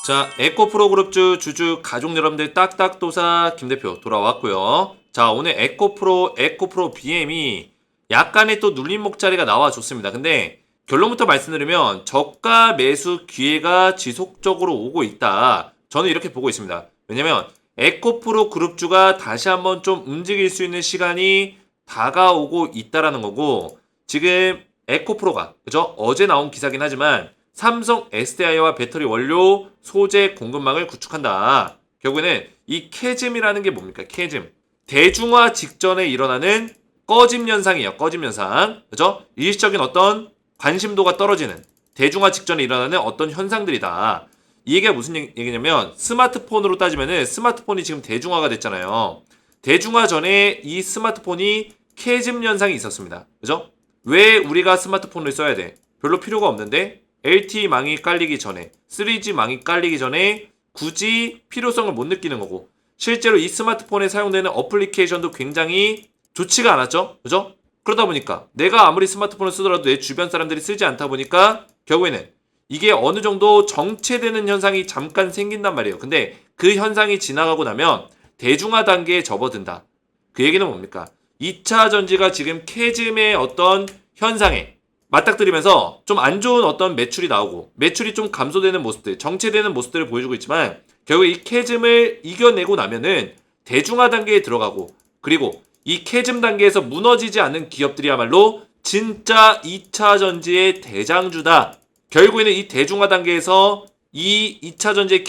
자, 에코프로 그룹주 주주 가족 여러분들 딱딱도사 김대표 돌아왔고요. 자, 오늘 에코프로 BM이 약간의 또 눌림 목자리가 나와줬습니다. 근데 결론부터 말씀드리면 저가 매수 기회가 지속적으로 오고 있다. 저는 이렇게 보고 있습니다. 왜냐면 에코프로 그룹주가 다시 한번 좀 움직일 수 있는 시간이 다가오고 있다라는 거고, 지금 에코프로가 그죠? 어제 나온 기사긴 하지만 삼성 SDI와 배터리 원료 소재 공급망을 구축한다. 결국에는 이 캐즘이라는 게 뭡니까? 캐즘. 대중화 직전에 일어나는 꺼짐 현상이에요. 꺼짐 현상. 그죠? 일시적인 어떤 관심도가 떨어지는 대중화 직전에 일어나는 어떤 현상들이다. 이 얘기가 무슨 얘기냐면 스마트폰으로 따지면은 스마트폰이 지금 대중화가 됐잖아요. 대중화 전에 이 스마트폰이 캐즘 현상이 있었습니다. 그죠? 왜 우리가 스마트폰을 써야 돼? 별로 필요가 없는데 LTE망이 깔리기 전에 3G망이 깔리기 전에 굳이 필요성을 못 느끼는 거고, 실제로 이 스마트폰에 사용되는 어플리케이션도 굉장히 좋지가 않았죠. 그죠? 그러다 보니까 내가 아무리 스마트폰을 쓰더라도 내 주변 사람들이 쓰지 않다 보니까 결국에는 이게 어느 정도 정체되는 현상이 잠깐 생긴단 말이에요. 근데 그 현상이 지나가고 나면 대중화 단계에 접어든다. 그 얘기는 뭡니까? 2차 전지가 지금 캐즘의 어떤 현상에 맞닥뜨리면서 좀 안 좋은 어떤 매출이 나오고 매출이 좀 감소되는 모습들, 정체되는 모습들을 보여주고 있지만, 결국 이 캐즘을 이겨내고 나면은 대중화 단계에 들어가고, 그리고 이 캐즘 단계에서 무너지지 않는 기업들이야말로 진짜 2차 전지의 대장주다. 결국에는 이 대중화 단계에서 이 2차 전지의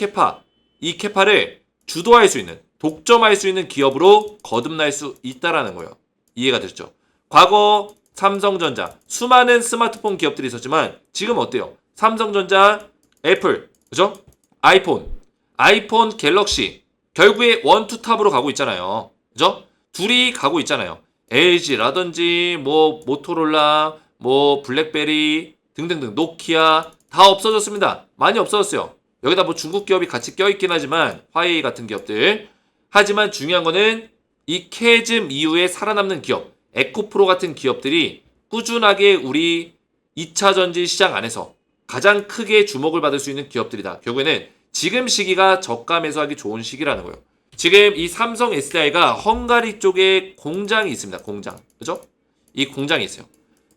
이 캐파를 주도할 수 있는, 독점할 수 있는 기업으로 거듭날 수 있다라는 거예요. 이해가 됐죠? 과거 삼성전자, 수많은 스마트폰 기업들이 있었지만 지금 어때요? 삼성전자, 애플, 그죠? 아이폰 갤럭시, 결국에 원투탑으로 가고 있잖아요. 그죠? 둘이 가고 있잖아요. LG라든지 뭐 모토로라, 뭐 블랙베리 등등등, 노키아 다 없어졌습니다. 많이 없어졌어요. 여기다 뭐 중국 기업이 같이 껴있긴 하지만, 화웨이 같은 기업들. 하지만 중요한 거는 이 캐즘 이후에 살아남는 기업, 에코프로 같은 기업들이 꾸준하게 우리 2차 전지 시장 안에서 가장 크게 주목을 받을 수 있는 기업들이다. 결국에는 지금 시기가 저가 매수하기 좋은 시기라는 거예요. 지금 이 삼성 SDI가 헝가리 쪽에 공장이 있습니다. 공장. 그죠? 이 공장이 있어요.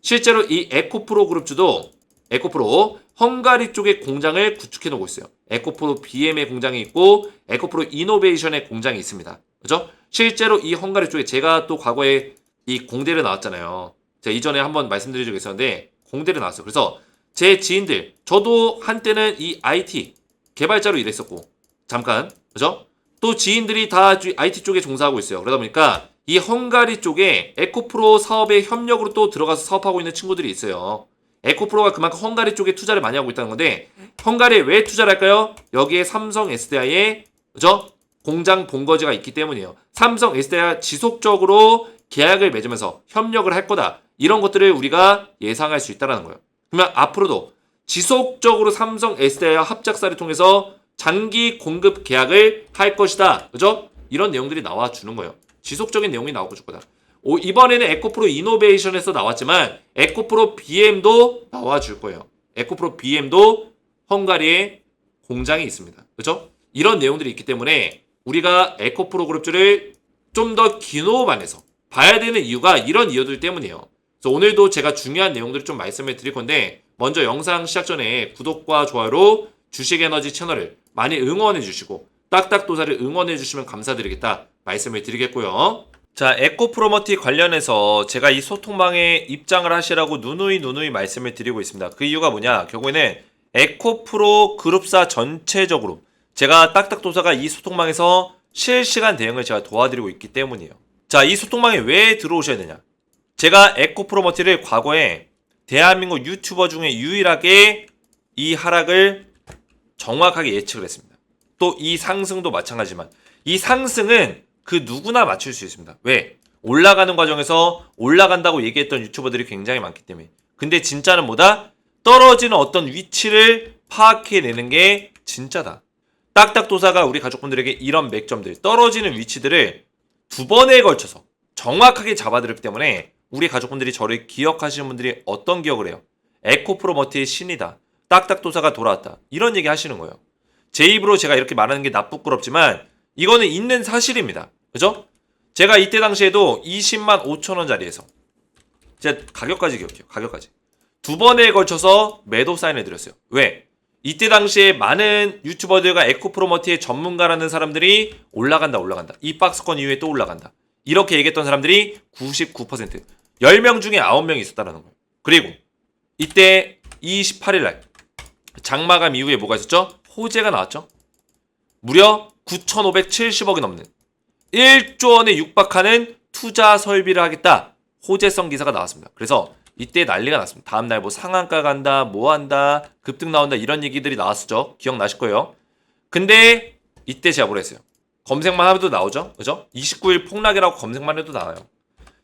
실제로 이 에코프로 그룹주도 에코프로 헝가리 쪽에 공장을 구축해 놓고 있어요. 에코프로 BM의 공장이 있고 에코프로 이노베이션의 공장이 있습니다. 그죠? 실제로 이 헝가리 쪽에 제가 또 과거에 이 공대를 나왔잖아요. 제가 이전에 한번 말씀드린 적이 있었는데 공대를 나왔어요. 그래서 제 지인들, 저도 한때는 이 IT 개발자로 일했었고 잠깐, 그죠? 또 지인들이 다 IT 쪽에 종사하고 있어요. 그러다 보니까 이 헝가리 쪽에 에코프로 사업에 협력으로 또 들어가서 사업하고 있는 친구들이 있어요. 에코프로가 그만큼 헝가리 쪽에 투자를 많이 하고 있다는 건데, 헝가리에 왜 투자를 할까요? 여기에 삼성 SDI의 그죠? 공장 본거지가 있기 때문이에요. 삼성 SDI가 지속적으로 계약을 맺으면서 협력을 할 거다. 이런 것들을 우리가 예상할 수 있다는 거예요. 그러면 앞으로도 지속적으로 삼성 SDI와 합작사를 통해서 장기 공급 계약을 할 것이다. 그죠? 이런 내용들이 나와주는 거예요. 지속적인 내용이 나오고 줄 거다. 이번에는 에코프로 이노베이션에서 나왔지만 에코프로 BM도 나와줄 거예요. 에코프로 BM도 헝가리에 공장이 있습니다. 그죠? 이런 내용들이 있기 때문에 우리가 에코프로 그룹주를 좀 더 긴 호흡 안에서 봐야 되는 이유가 이런 이유들 때문이에요. 그래서 오늘도 제가 중요한 내용들을 좀 말씀을 드릴 건데, 먼저 영상 시작 전에 구독과 좋아요로 주식에너지 채널을 많이 응원해 주시고 딱딱도사를 응원해 주시면 감사드리겠다 말씀을 드리겠고요. 자, 에코프로머티 관련해서 제가 이 소통망에 입장을 하시라고 누누이 말씀을 드리고 있습니다. 그 이유가 뭐냐? 결국에는 에코프로 그룹사 전체적으로 제가 딱딱도사가 이 소통망에서 실시간 대응을 제가 도와드리고 있기 때문이에요. 자, 이 소통망에 왜 들어오셔야 되냐? 제가 에코프로머티를 과거에 대한민국 유튜버 중에 유일하게 이 하락을 정확하게 예측을 했습니다. 또 이 상승도 마찬가지지만 이 상승은 그 누구나 맞출 수 있습니다. 왜? 올라가는 과정에서 올라간다고 얘기했던 유튜버들이 굉장히 많기 때문에. 근데 진짜는 뭐다? 떨어지는 어떤 위치를 파악해내는 게 진짜다. 딱딱도사가 우리 가족분들에게 이런 맥점들, 떨어지는 위치들을 두 번에 걸쳐서 정확하게 잡아드렸기 때문에 우리 가족분들이 저를 기억하시는 분들이 어떤 기억을 해요? 에코프로머티의 신이다. 딱딱도사가 돌아왔다. 이런 얘기 하시는 거예요. 제 입으로 제가 이렇게 말하는 게 나쁘끄럽지만 이거는 있는 사실입니다. 그죠? 제가 이때 당시에도 20만 5천 원짜리에서 제가 가격까지 기억해요. 가격까지. 두 번에 걸쳐서 매도 사인을 드렸어요. 왜? 이때 당시에 많은 유튜버들과 에코프로머티의 전문가라는 사람들이 올라간다. 이 박스권 이후에 또 올라간다. 이렇게 얘기했던 사람들이 99%. 10명 중에 9명이 있었다는 거예요. 그리고 이때 28일날 장마감 이후에 뭐가 있었죠? 호재가 나왔죠. 무려 9,570억이 넘는 1조 원에 육박하는 투자 설비를 하겠다. 호재성 기사가 나왔습니다. 그래서 이때 난리가 났습니다. 다음날 뭐 상한가 간다, 뭐 한다, 급등 나온다 이런 얘기들이 나왔었죠. 기억나실 거예요. 근데 이때 제가 뭐라 했어요? 검색만 해도 나오죠? 그죠? 29일 폭락이라고 검색만 해도 나와요.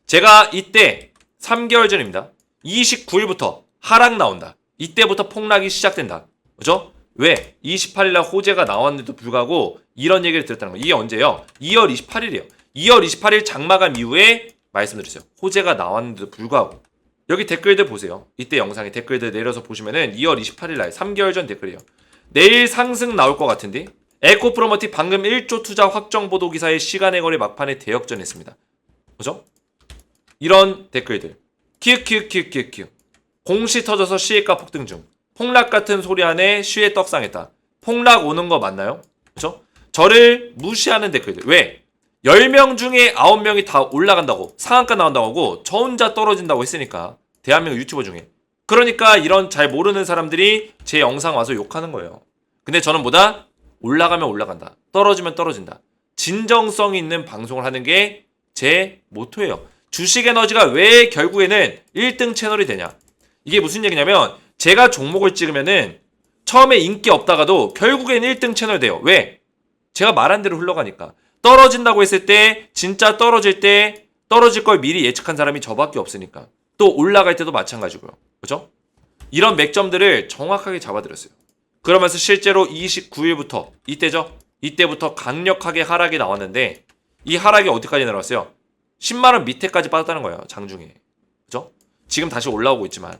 제가 이때 3개월 전입니다. 29일부터 하락 나온다. 이때부터 폭락이 시작된다. 그죠? 왜? 28일날 호재가 나왔는데도 불구하고 이런 얘기를 들었다는 거예요. 이게 언제요? 2월 28일이에요. 2월 28일 장마감 이후에 말씀드렸어요. 호재가 나왔는데도 불구하고. 여기 댓글들 보세요. 이때 영상에 댓글들 내려서 보시면은 2월 28일날 3개월 전 댓글이에요. 내일 상승 나올 것 같은데? 에코프로머티 방금 1조 투자 확정 보도 기사의 시간의 거래 막판에 대역전했습니다. 그죠? 이런 댓글들. 키읔. 공시 터져서 시외가 폭등 중. 폭락 같은 소리 안에 시외 떡상했다. 폭락 오는 거 맞나요? 그죠? 저를 무시하는 댓글들. 왜? 10명 중에 9명이 다 올라간다고 상한가 나온다고 하고 저 혼자 떨어진다고 했으니까 대한민국 유튜버 중에 그러니까 이런 잘 모르는 사람들이 제 영상 와서 욕하는 거예요. 근데 저는 뭐다? 올라가면 올라간다. 떨어지면 떨어진다. 진정성 있는 방송을 하는 게 제 모토예요. 주식에너지가 왜 결국에는 1등 채널이 되냐. 이게 무슨 얘기냐면 제가 종목을 찍으면은 처음에 인기 없다가도 결국엔 1등 채널 돼요. 왜? 제가 말한 대로 흘러가니까. 떨어진다고 했을 때 진짜 떨어질 때 떨어질 걸 미리 예측한 사람이 저밖에 없으니까. 또 올라갈 때도 마찬가지고요. 그죠? 이런 맥점들을 정확하게 잡아드렸어요. 그러면서 실제로 29일부터 이때죠? 이때부터 강력하게 하락이 나왔는데 이 하락이 어디까지 내려왔어요? 10만원 밑에까지 빠졌다는 거예요. 장중에. 그죠? 지금 다시 올라오고 있지만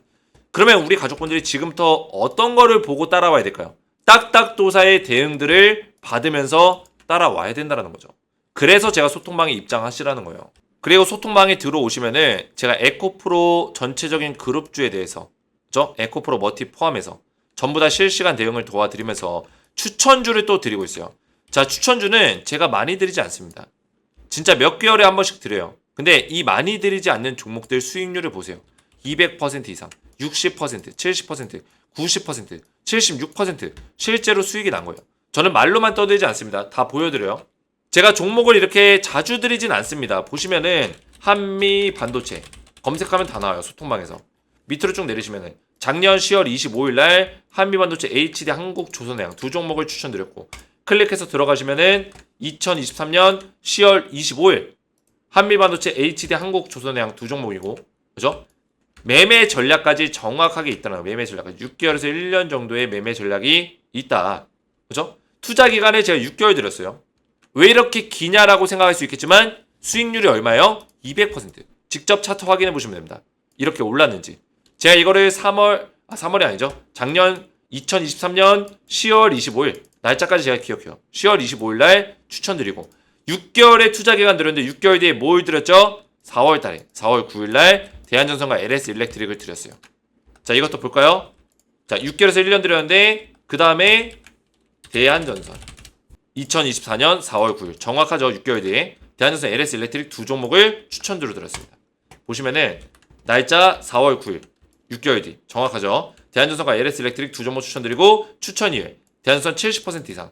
그러면 우리 가족분들이 지금부터 어떤 거를 보고 따라와야 될까요? 딱딱도사의 대응들을 받으면서 따라와야 된다는 거죠. 그래서 제가 소통방에 입장하시라는 거예요. 그리고 소통방에 들어오시면은 제가 에코프로 전체적인 그룹주에 대해서 그죠? 에코프로 머티 포함해서 전부 다 실시간 대응을 도와드리면서 추천주를 또 드리고 있어요. 자, 추천주는 제가 많이 드리지 않습니다. 진짜 몇 개월에 한 번씩 드려요. 근데 이 많이 드리지 않는 종목들 수익률을 보세요. 200% 이상, 60%, 70%, 90%, 76% 실제로 수익이 난 거예요. 저는 말로만 떠들지 않습니다. 다 보여드려요. 제가 종목을 이렇게 자주 드리진 않습니다. 보시면은 한미 반도체 검색하면 다 나와요. 소통방에서. 밑으로 쭉 내리시면은 작년 10월 25일 날 한미 반도체 HD 한국 조선해양 두 종목을 추천드렸고 클릭해서 들어가시면은 2023년 10월 25일 한미 반도체 HD 한국 조선해양 두 종목이고 그죠? 매매 전략까지 정확하게 있다는 거예요. 매매 전략까지 6개월에서 1년 정도의 매매 전략이 있다. 그죠? 투자 기간에 제가 6개월 드렸어요. 왜 이렇게 기냐라고 생각할 수 있겠지만 수익률이 얼마예요? 200%. 직접 차트 확인해 보시면 됩니다. 이렇게 올랐는지. 제가 이거를 3월이 아니죠. 작년 2023년 10월 25일 날짜까지 제가 기억해요. 10월 25일 날 추천드리고 6개월의 투자 기간 드렸는데 6개월 뒤에 뭘 드렸죠? 4월 달에 4월 9일 날 대한전선과 LS 일렉트릭을 드렸어요. 자, 이것도 볼까요? 자, 6개월에서 1년 드렸는데 그 다음에 대한전선 2024년 4월 9일 정확하죠. 6개월 뒤에 대한전선 LS 일렉트릭 두 종목을 추천드려 드렸습니다. 보시면은 날짜 4월 9일 6개월 뒤 정확하죠. 대한전선과 LS 일렉트릭 두 종목 추천드리고 추천 이후에 대한전선 70% 이상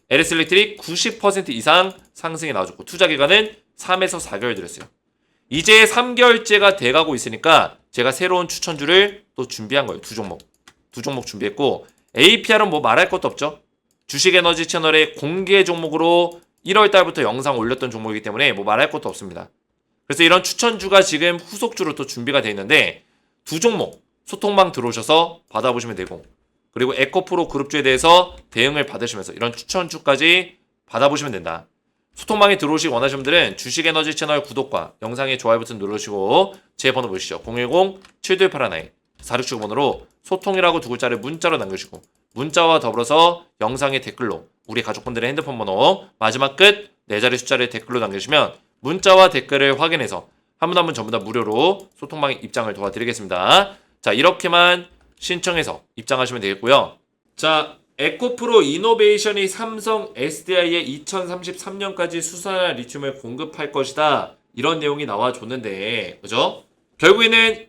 LS 일렉트릭 90% 이상 상승이 나와줬고 투자 기간은 3에서 4개월 드렸어요. 이제 3개월째가 돼가고 있으니까 제가 새로운 추천주를 또 준비한 거예요. 두 종목 준비했고 APR은 뭐 말할 것도 없죠. 주식에너지 채널의 공개 종목으로 1월 달부터 영상 올렸던 종목이기 때문에 뭐 말할 것도 없습니다. 그래서 이런 추천주가 지금 후속주로 또 준비가 되어 있는데 두 종목 소통방 들어오셔서 받아보시면 되고 그리고 에코프로 그룹주에 대해서 대응을 받으시면서 이런 추천주까지 받아보시면 된다. 소통방에 들어오시기 원하시는 분들은 주식에너지 채널 구독과 영상의 좋아요 버튼 누르시고 제 번호 보시죠. 010-7281-4679번으로 소통이라고 두 글자를 문자로 남겨주시고 문자와 더불어서 영상의 댓글로 우리 가족분들의 핸드폰 번호 마지막 끝 4자리 숫자를 댓글로 남겨주시면 문자와 댓글을 확인해서 한 분 한 분 전부 다 무료로 소통방 입장을 도와드리겠습니다. 자, 이렇게만 신청해서 입장하시면 되겠고요. 자, 에코프로 이노베이션이 삼성 SDI에 2033년까지 수산화 리튬을 공급할 것이다. 이런 내용이 나와줬는데, 그죠? 결국에는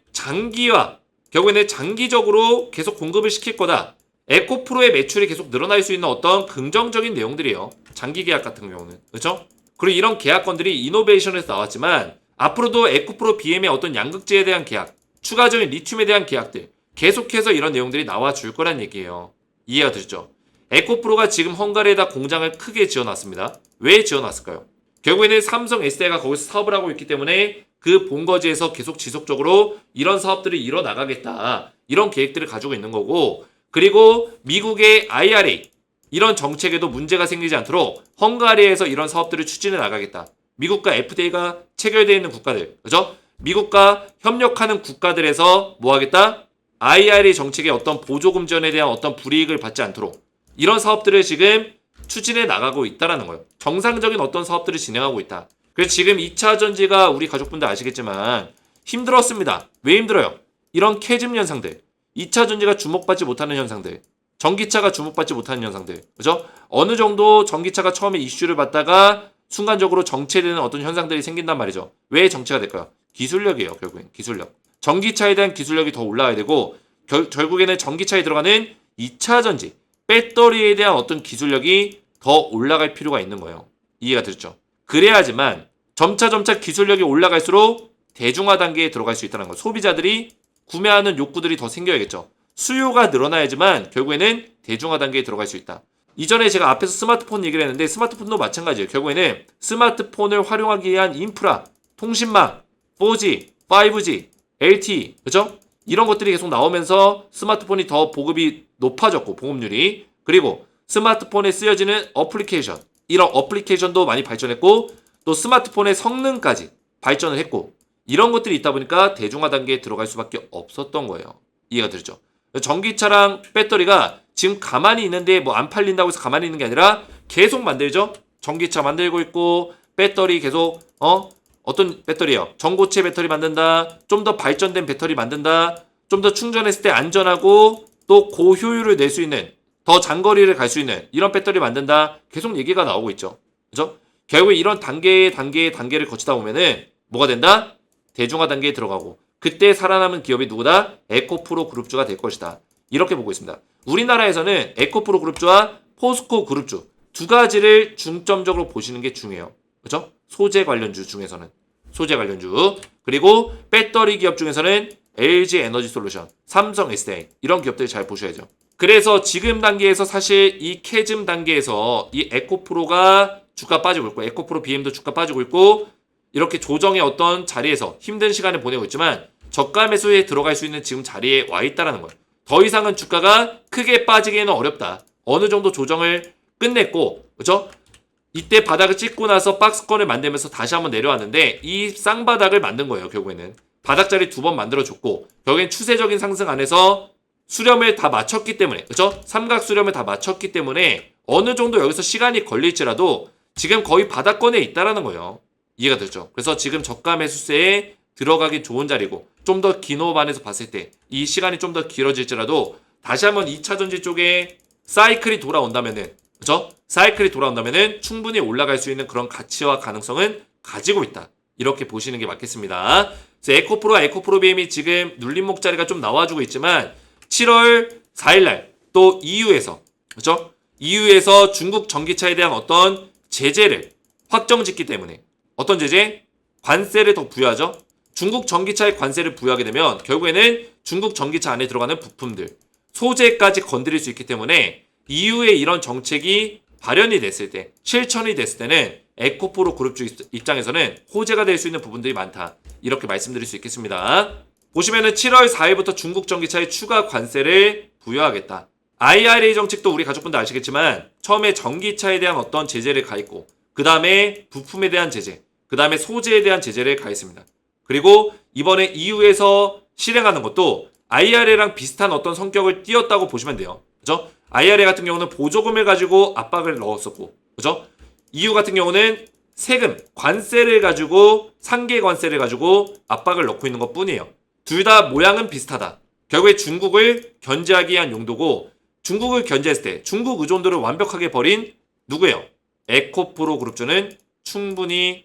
장기적으로 계속 공급을 시킬 거다. 에코프로의 매출이 계속 늘어날 수 있는 어떤 긍정적인 내용들이에요. 장기 계약 같은 경우는. 그죠? 그리고 이런 계약건들이 이노베이션에서 나왔지만, 앞으로도 에코프로 BM의 어떤 양극재에 대한 계약, 추가적인 리튬에 대한 계약들, 계속해서 이런 내용들이 나와줄 거란 얘기예요. 이해가 되죠? 에코프로가 지금 헝가리에다 공장을 크게 지어놨습니다. 왜 지어놨을까요? 결국에는 삼성 SDI가 거기서 사업을 하고 있기 때문에 그 본거지에서 계속 지속적으로 이런 사업들이 일어나가겠다. 이런 계획들을 가지고 있는 거고, 그리고 미국의 IRA 이런 정책에도 문제가 생기지 않도록 헝가리에서 이런 사업들을 추진해 나가겠다. 미국과 FTA가 체결되어 있는 국가들, 그죠? 미국과 협력하는 국가들에서 뭐 하겠다? IRA 정책의 어떤 보조금 지원에 대한 어떤 불이익을 받지 않도록 이런 사업들을 지금 추진해 나가고 있다라는 거예요. 정상적인 어떤 사업들을 진행하고 있다. 그래서 지금 2차 전지가 우리 가족분들 아시겠지만 힘들었습니다. 왜 힘들어요? 이런 캐즘 현상들, 2차 전지가 주목받지 못하는 현상들, 전기차가 주목받지 못하는 현상들, 그죠? 어느 정도 전기차가 처음에 이슈를 받다가 순간적으로 정체되는 어떤 현상들이 생긴단 말이죠. 왜 정체가 될까요? 기술력이에요. 결국엔 기술력. 전기차에 대한 기술력이 더 올라가야 되고 결국에는 전기차에 들어가는 2차 전지, 배터리에 대한 어떤 기술력이 더 올라갈 필요가 있는 거예요. 이해가 되죠? 그래야지만 점차 기술력이 올라갈수록 대중화 단계에 들어갈 수 있다는 거. 소비자들이 구매하는 욕구들이 더 생겨야겠죠. 수요가 늘어나야지만 결국에는 대중화 단계에 들어갈 수 있다. 이전에 제가 앞에서 스마트폰 얘기를 했는데 스마트폰도 마찬가지예요. 결국에는 스마트폰을 활용하기 위한 인프라, 통신망, 4G, 5G, LTE, 그죠? 이런 것들이 계속 나오면서 스마트폰이 더 보급이 높아졌고, 보급률이. 그리고 스마트폰에 쓰여지는 어플리케이션, 이런 어플리케이션도 많이 발전했고, 또 스마트폰의 성능까지 발전을 했고, 이런 것들이 있다 보니까 대중화 단계에 들어갈 수밖에 없었던 거예요. 이해가 되죠? 전기차랑 배터리가 지금 가만히 있는데 뭐 안 팔린다고 해서 가만히 있는 게 아니라 계속 만들죠? 전기차 만들고 있고, 배터리 계속, 어떤 배터리요? 전고체 배터리 만든다. 좀 더 발전된 배터리 만든다. 좀 더 충전했을 때 안전하고 또 고효율을 낼 수 있는, 더 장거리를 갈 수 있는 이런 배터리 만든다. 계속 얘기가 나오고 있죠. 그죠? 결국 이런 단계를 거치다 보면은 뭐가 된다? 대중화 단계에 들어가고 그때 살아남은 기업이 누구다? 에코프로 그룹주가 될 것이다. 이렇게 보고 있습니다. 우리나라에서는 에코프로 그룹주와 포스코 그룹주 두 가지를 중점적으로 보시는 게 중요해요. 그죠? 소재 관련주 중에서는 소재 관련주, 그리고 배터리 기업 중에서는 LG 에너지 솔루션, 삼성 SDI 이런 기업들 잘 보셔야죠. 그래서 지금 단계에서 사실 이 캐즘 단계에서 이 에코프로가 주가 빠지고 있고, 에코프로 BM도 주가 빠지고 있고, 이렇게 조정의 어떤 자리에서 힘든 시간을 보내고 있지만 저가 매수에 들어갈 수 있는 지금 자리에 와 있다라는 거예요. 더 이상은 주가가 크게 빠지기에는 어렵다. 어느 정도 조정을 끝냈고, 그렇죠? 이때 바닥을 찍고 나서 박스권을 만들면서 다시 한번 내려왔는데 이 쌍바닥을 만든 거예요. 결국에는 바닥자리 2번 만들어줬고, 결국엔 추세적인 상승 안에서 수렴을 다 맞췄기 때문에, 그렇죠? 삼각 수렴을 다 맞췄기 때문에 어느 정도 여기서 시간이 걸릴지라도 지금 거의 바닥권에 있다라는 거예요. 이해가 되죠? 그래서 지금 저가 매수세에 들어가기 좋은 자리고, 좀 더 긴 호흡안에서 봤을 때 이 시간이 좀 더 길어질지라도 다시 한번 2차 전지 쪽에 사이클이 돌아온다면은, 그죠? 사이클이 돌아온다면은 충분히 올라갈 수 있는 그런 가치와 가능성은 가지고 있다. 이렇게 보시는 게 맞겠습니다. 그래서 에코프로와 에코프로 BM이 지금 눌림목 자리가 좀 나와주고 있지만 7월 4일날 또 EU에서, 그죠? EU에서 중국 전기차에 대한 어떤 제재를 확정짓기 때문에, 어떤 제재? 관세를 더 부여하죠. 중국 전기차에 관세를 부여하게 되면 결국에는 중국 전기차 안에 들어가는 부품들, 소재까지 건드릴 수 있기 때문에 EU의 이런 정책이 발현이 됐을 때, 실천이 됐을 때는 에코프로 그룹주 입장에서는 호재가 될 수 있는 부분들이 많다. 이렇게 말씀드릴 수 있겠습니다. 보시면은 7월 4일부터 중국 전기차에 추가 관세를 부여하겠다. IRA 정책도 우리 가족분들 아시겠지만 처음에 전기차에 대한 어떤 제재를 가했고, 그 다음에 부품에 대한 제재, 그 다음에 소재에 대한 제재를 가했습니다. 그리고 이번에 EU에서 실행하는 것도 IRA랑 비슷한 어떤 성격을 띄었다고 보시면 돼요. 그죠? IRA 같은 경우는 보조금을 가지고 압박을 넣었었고, 그죠? EU 같은 경우는 세금, 관세를 가지고 상계 관세를 가지고 압박을 넣고 있는 것 뿐이에요. 둘 다 모양은 비슷하다. 결국에 중국을 견제하기 위한 용도고 중국을 견제했을 때 중국 의존도를 완벽하게 버린 누구예요? 에코프로 그룹주는 충분히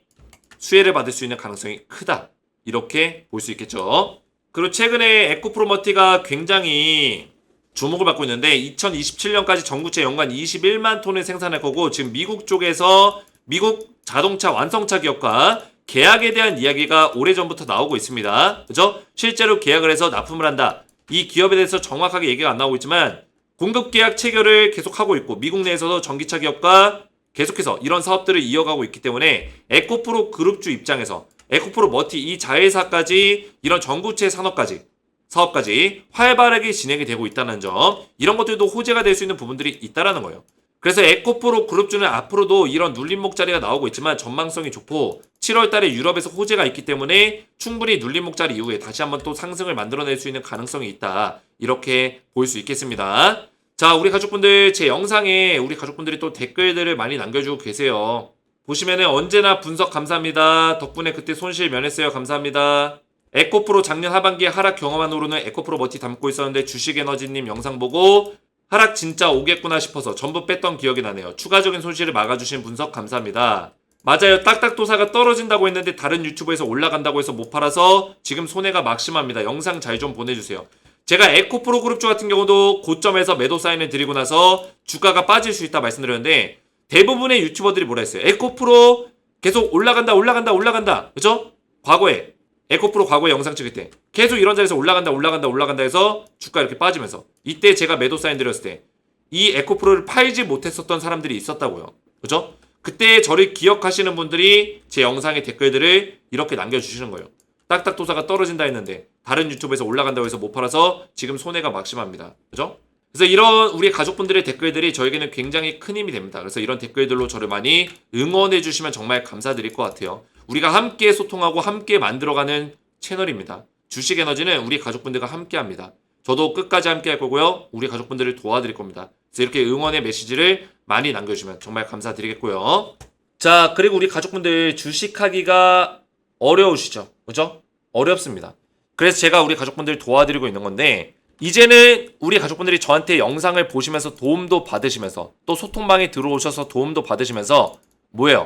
수혜를 받을 수 있는 가능성이 크다. 이렇게 볼 수 있겠죠. 그리고 최근에 에코프로머티가 굉장히 주목을 받고 있는데 2027년까지 전구체 연간 21만 톤을 생산할 거고 지금 미국 쪽에서 미국 자동차 완성차 기업과 계약에 대한 이야기가 오래전부터 나오고 있습니다. 그죠? 실제로 계약을 해서 납품을 한다. 이 기업에 대해서 정확하게 얘기가 안 나오고 있지만 공급 계약 체결을 계속하고 있고 미국 내에서도 전기차 기업과 계속해서 이런 사업들을 이어가고 있기 때문에 에코프로 그룹주 입장에서 에코프로 머티 이 자회사까지 이런 전구체 사업까지 활발하게 진행이 되고 있다는 점, 이런 것들도 호재가 될 수 있는 부분들이 있다라는 거예요. 그래서 에코프로 그룹주는 앞으로도 이런 눌림목 자리가 나오고 있지만 전망성이 좋고 7월 달에 유럽에서 호재가 있기 때문에 충분히 눌림목 자리 이후에 다시 한번 또 상승을 만들어낼 수 있는 가능성이 있다. 이렇게 볼 수 있겠습니다. 자, 우리 가족분들 제 영상에 우리 가족분들이 또 댓글들을 많이 남겨주고 계세요. 보시면은 언제나 분석 감사합니다. 덕분에 그때 손실 면했어요. 감사합니다. 에코프로 작년 하반기에 하락 경험한 후로는 에코프로 머티 담고 있었는데 주식에너지님 영상 보고 하락 진짜 오겠구나 싶어서 전부 뺐던 기억이 나네요. 추가적인 손실을 막아주신 분석 감사합니다. 맞아요. 딱딱도사가 떨어진다고 했는데 다른 유튜브에서 올라간다고 해서 못 팔아서 지금 손해가 막심합니다. 영상 잘 좀 보내주세요. 제가 에코프로 그룹주 같은 경우도 고점에서 매도 사인을 드리고 나서 주가가 빠질 수 있다 말씀드렸는데 대부분의 유튜버들이 뭐라 했어요? 에코프로 계속 올라간다. 그죠? 과거에 에코프로 과거에 영상 찍을 때 계속 이런 자리에서 올라간다 해서 주가 이렇게 빠지면서 이때 제가 매도 사인 드렸을 때 이 에코프로를 팔지 못했었던 사람들이 있었다고요. 그죠? 그때 저를 기억하시는 분들이 제 영상의 댓글들을 이렇게 남겨주시는 거예요. 딱딱도사가 떨어진다 했는데 다른 유튜브에서 올라간다고 해서 못 팔아서 지금 손해가 막심합니다. 그죠? 그래서 이런 우리 가족분들의 댓글들이 저에게는 굉장히 큰 힘이 됩니다. 그래서 이런 댓글들로 저를 많이 응원해 주시면 정말 감사드릴 것 같아요. 우리가 함께 소통하고 함께 만들어가는 채널입니다. 주식에너지는 우리 가족분들과 함께 합니다. 저도 끝까지 함께 할 거고요. 우리 가족분들을 도와드릴 겁니다. 그래서 이렇게 응원의 메시지를 많이 남겨주시면 정말 감사드리겠고요. 자, 그리고 우리 가족분들 주식하기가 어려우시죠? 그죠? 어렵습니다. 그래서 제가 우리 가족분들 도와드리고 있는 건데 이제는 우리 가족분들이 저한테 영상을 보시면서 도움도 받으시면서 또 소통방에 들어오셔서 도움도 받으시면서 뭐예요?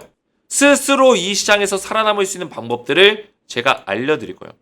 스스로 이 시장에서 살아남을 수 있는 방법들을 제가 알려드릴 거예요.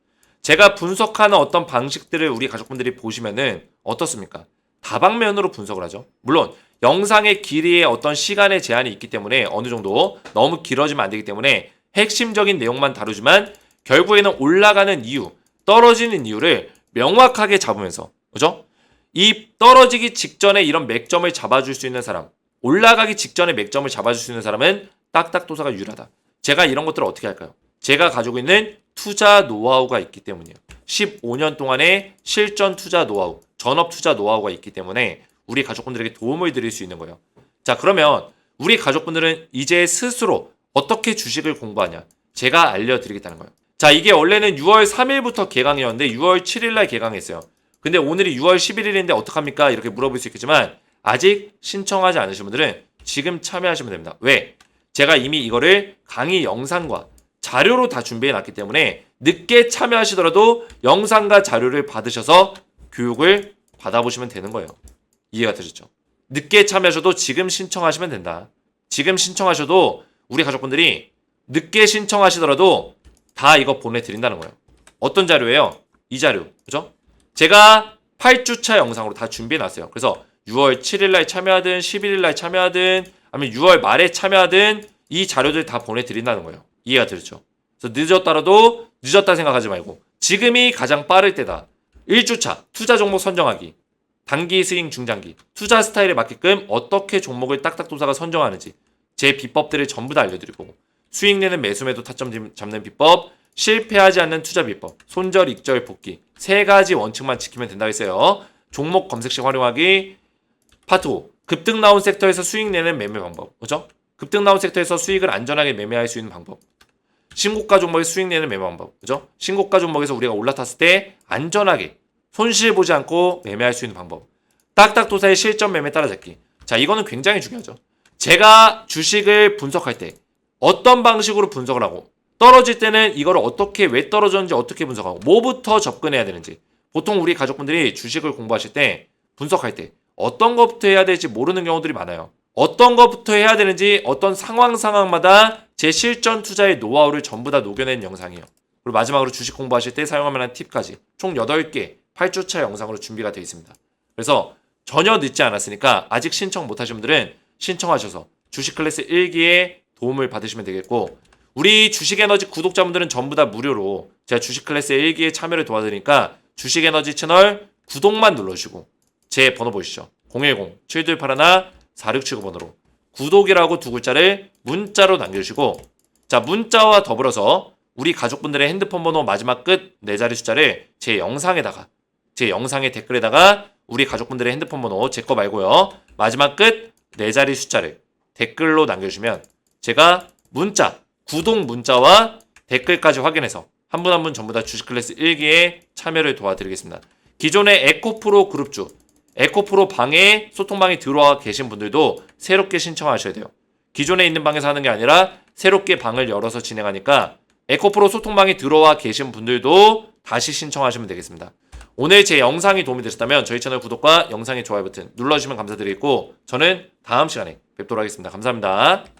제가 분석하는 어떤 방식들을 우리 가족분들이 보시면은 어떻습니까? 다방면으로 분석을 하죠. 물론 영상의 길이에 어떤 시간의 제한이 있기 때문에 어느 정도 너무 길어지면 안 되기 때문에 핵심적인 내용만 다루지만 결국에는 올라가는 이유, 떨어지는 이유를 명확하게 잡으면서, 그죠? 이 떨어지기 직전에 이런 맥점을 잡아줄 수 있는 사람, 올라가기 직전에 맥점을 잡아줄 수 있는 사람은 딱딱도사가 유일하다. 제가 이런 것들을 어떻게 할까요? 제가 가지고 있는 투자 노하우가 있기 때문이에요. 15년 동안의 실전 투자 노하우, 전업 투자 노하우가 있기 때문에 우리 가족분들에게 도움을 드릴 수 있는 거예요. 자, 그러면 우리 가족분들은 이제 스스로 어떻게 주식을 공부하냐? 제가 알려드리겠다는 거예요. 자, 이게 원래는 6월 3일부터 개강이었는데 6월 7일날 개강했어요. 근데 오늘이 6월 11일인데 어떡합니까? 이렇게 물어볼 수 있겠지만 아직 신청하지 않으신 분들은 지금 참여하시면 됩니다. 왜? 제가 이미 이거를 강의 영상과 자료로 다 준비해 놨기 때문에 늦게 참여하시더라도 영상과 자료를 받으셔서 교육을 받아보시면 되는 거예요. 이해가 되셨죠? 늦게 참여하셔도 지금 신청하시면 된다. 지금 신청하셔도 우리 가족분들이 늦게 신청하시더라도 다 이거 보내드린다는 거예요. 어떤 자료예요? 이 자료. 그죠? 제가 8주차 영상으로 다 준비해 놨어요. 그래서 6월 7일날 참여하든 11일날 참여하든 아니면 6월 말에 참여하든 이 자료들 다 보내드린다는 거예요. 이해가 되셨죠? 그래서 늦었더라도 늦었다 생각하지 말고 지금이 가장 빠를 때다. 1주차 투자 종목 선정하기, 단기 스윙 중장기, 투자 스타일에 맞게끔 어떻게 종목을 딱딱도사가 선정하는지 제 비법들을 전부 다 알려드리고 수익 내는 매수매도 타점 잡는 비법, 실패하지 않는 투자 비법, 손절, 익절, 복귀 3가지 원칙만 지키면 된다고 했어요. 종목 검색식 활용하기, 파트 5 급등 나온 섹터에서 수익 내는 매매 방법. 그죠? 급등 나온 섹터에서 수익을 안전하게 매매할 수 있는 방법. 신고가 종목에서 수익 내는 매매 방법. 그죠? 신고가 종목에서 우리가 올라탔을 때 안전하게 손실 보지 않고 매매할 수 있는 방법. 딱딱도사의 실전 매매 따라잡기. 자, 이거는 굉장히 중요하죠. 제가 주식을 분석할 때 어떤 방식으로 분석을 하고 떨어질 때는 이걸 어떻게 왜 떨어졌는지 어떻게 분석하고 뭐부터 접근해야 되는지 보통 우리 가족분들이 주식을 공부하실 때 분석할 때 어떤 것부터 해야 될지 모르는 경우들이 많아요. 어떤 것부터 해야 되는지 어떤 상황마다 제 실전 투자의 노하우를 전부 다 녹여낸 영상이에요. 그리고 마지막으로 주식 공부하실 때 사용할 만한 팁까지 총 8개 8주차 영상으로 준비가 되어 있습니다. 그래서 전혀 늦지 않았으니까 아직 신청 못하신 분들은 신청하셔서 주식 클래스 1기에 도움을 받으시면 되겠고 우리 주식에너지 구독자분들은 전부 다 무료로 제가 주식 클래스 1기에 참여를 도와드리니까 주식에너지 채널 구독만 눌러주시고 제 번호 보이시죠? 010-7281-4679번호로 구독이라고 두 글자를 문자로 남겨주시고 자 문자와 더불어서 우리 가족분들의 핸드폰 번호 마지막 끝 4자리 숫자를 제 영상의 댓글에다가 우리 가족분들의 핸드폰 번호 제 거 말고요. 마지막 끝 4자리 숫자를 댓글로 남겨주시면 제가 문자, 구독 문자와 댓글까지 확인해서 한 분 한 분 전부 다 주식 클래스 1기에 참여를 도와드리겠습니다. 기존의 에코프로 그룹주, 에코프로 방에 소통방에 들어와 계신 분들도 새롭게 신청하셔야 돼요. 기존에 있는 방에서 하는 게 아니라 새롭게 방을 열어서 진행하니까 에코프로 소통방에 들어와 계신 분들도 다시 신청하시면 되겠습니다. 오늘 제 영상이 도움이 되셨다면 저희 채널 구독과 영상의 좋아요 버튼 눌러주시면 감사드리겠고 저는 다음 시간에 뵙도록 하겠습니다. 감사합니다.